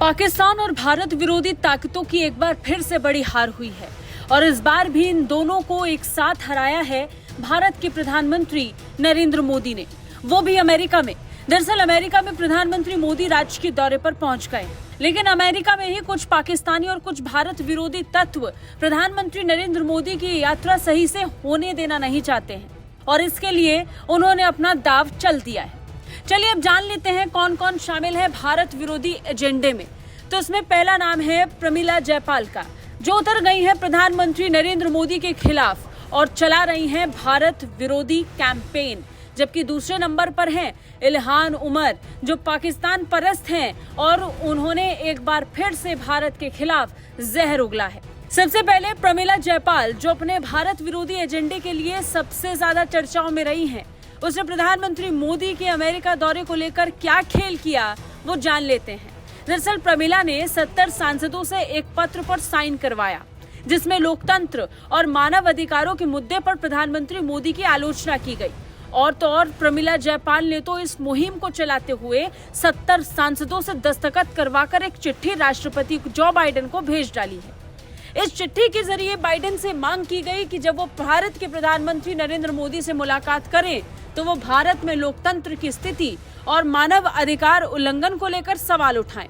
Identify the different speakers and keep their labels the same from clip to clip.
Speaker 1: पाकिस्तान और भारत विरोधी ताकतों की एक बार फिर से बड़ी हार हुई है और इस बार भी इन दोनों को एक साथ हराया है भारत के प्रधानमंत्री नरेंद्र मोदी ने, वो भी अमेरिका में। दरअसल अमेरिका में प्रधानमंत्री मोदी राज्य के दौरे पर पहुंच गए, लेकिन अमेरिका में ही कुछ पाकिस्तानी और कुछ भारत विरोधी तत्व प्रधानमंत्री नरेंद्र मोदी की यात्रा सही से होने देना नहीं चाहते हैं और इसके लिए उन्होंने अपना दांव चल दिया है। चलिए अब जान लेते हैं कौन कौन शामिल है भारत विरोधी एजेंडे में। तो इसमें पहला नाम है प्रमिला जयपाल का, जो उतर गई है प्रधानमंत्री नरेंद्र मोदी के खिलाफ और चला रही हैं भारत विरोधी कैंपेन। जबकि दूसरे नंबर पर हैं इल्हान उमर, जो पाकिस्तान परस्त हैं और उन्होंने एक बार फिर से भारत के खिलाफ जहर उगला है। सबसे पहले प्रमिला जयपाल, जो अपने भारत विरोधी एजेंडे के लिए सबसे ज्यादा चर्चाओं में रही हैं, उसने प्रधानमंत्री मोदी के अमेरिका दौरे को लेकर क्या खेल किया वो जान लेते हैं। दरअसल प्रमिला ने 70 सांसदों से एक पत्र पर साइन करवाया, जिसमें लोकतंत्र और मानव अधिकारों के मुद्दे पर प्रधानमंत्री मोदी की आलोचना की गई। और तो और प्रमिला जयपाल ने तो इस मुहिम को चलाते हुए 70 सांसदों से दस्तखत करवाकर एक चिट्ठी राष्ट्रपति जो बाइडेन को भेज डाली है। इस चिट्ठी के जरिए बाइडेन से मांग की गई कि जब वो भारत के प्रधानमंत्री नरेंद्र मोदी से मुलाकात करें तो वो भारत में लोकतंत्र की स्थिति और मानव अधिकार उल्लंघन को लेकर सवाल उठाएं।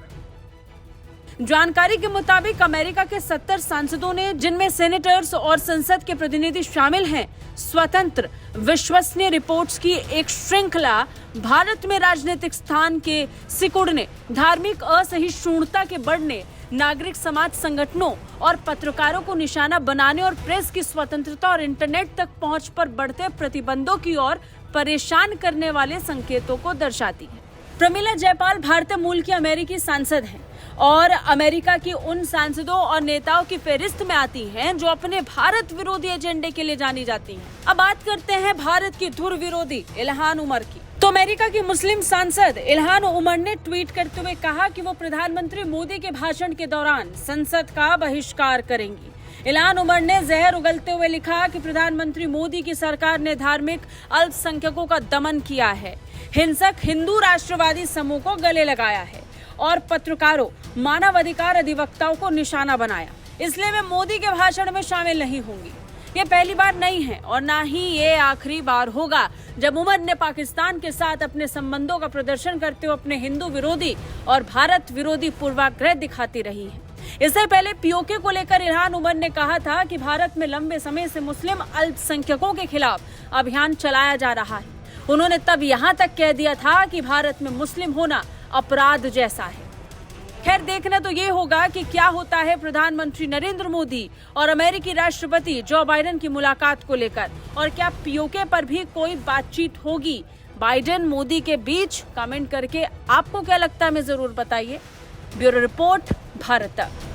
Speaker 1: जानकारी के मुताबिक अमेरिका के 70 सांसदों ने, जिनमें सेनेटर्स और संसद के प्रतिनिधि शामिल हैं, स्वतंत्र विश्वसनीय रिपोर्ट्स की एक श्रृंखला भारत में राजनीतिक स्थान के सिकुड़ने, धार्मिक असहिष्णुता के बढ़ने, नागरिक समाज संगठनों और पत्रकारों को निशाना बनाने और प्रेस की स्वतंत्रता और इंटरनेट तक पहुंच पर बढ़ते प्रतिबंधों की ओर परेशान करने वाले संकेतों को दर्शाती है। प्रमिला जयपाल भारतीय मूल की अमेरिकी सांसद हैं और अमेरिका की उन सांसदों और नेताओं की फहरिस्त में आती हैं जो अपने भारत विरोधी एजेंडे के लिए जानी जाती हैं। अब बात करते हैं भारत की धुर विरोधी इल्हान उमर की। तो अमेरिका की मुस्लिम सांसद इल्हान उमर ने ट्वीट करते हुए कहा कि वो प्रधानमंत्री मोदी के भाषण के दौरान संसद का बहिष्कार करेंगी। इल्हान उमर ने जहर उगलते हुए लिखा कि प्रधानमंत्री मोदी की सरकार ने धार्मिक अल्पसंख्यकों का दमन किया है, हिंसक हिंदू राष्ट्रवादी समूह को गले लगाया है और पत्रकारों, मानव अधिकार अधिवक्ताओं को निशाना बनाया। इसलिए वे मोदी के भाषण में शामिल नहीं होंगी। ये पहली बार नहीं है और ना ही ये आखिरी बार होगा जब उमर ने पाकिस्तान के साथ अपने संबंधों का प्रदर्शन करते हुए अपने हिंदू विरोधी और भारत विरोधी पूर्वाग्रह दिखाती रही है। इससे पहले पीओके को लेकर इल्हान उमर ने कहा था कि भारत में लंबे समय से मुस्लिम अल्पसंख्यकों के खिलाफ अभियान चलाया जा रहा है। उन्होंने तब यहाँ तक कह दिया था कि भारत में मुस्लिम होना अपराध जैसा है। खैर, देखना तो ये होगा कि क्या होता है प्रधानमंत्री नरेंद्र मोदी और अमेरिकी राष्ट्रपति जो बाइडेन की मुलाकात को लेकर, और क्या पीओके पर भी कोई बातचीत होगी बाइडेन मोदी के बीच। कमेंट करके आपको क्या लगता है हमें जरूर बताइए। ब्यूरो रिपोर्ट, भारत तक।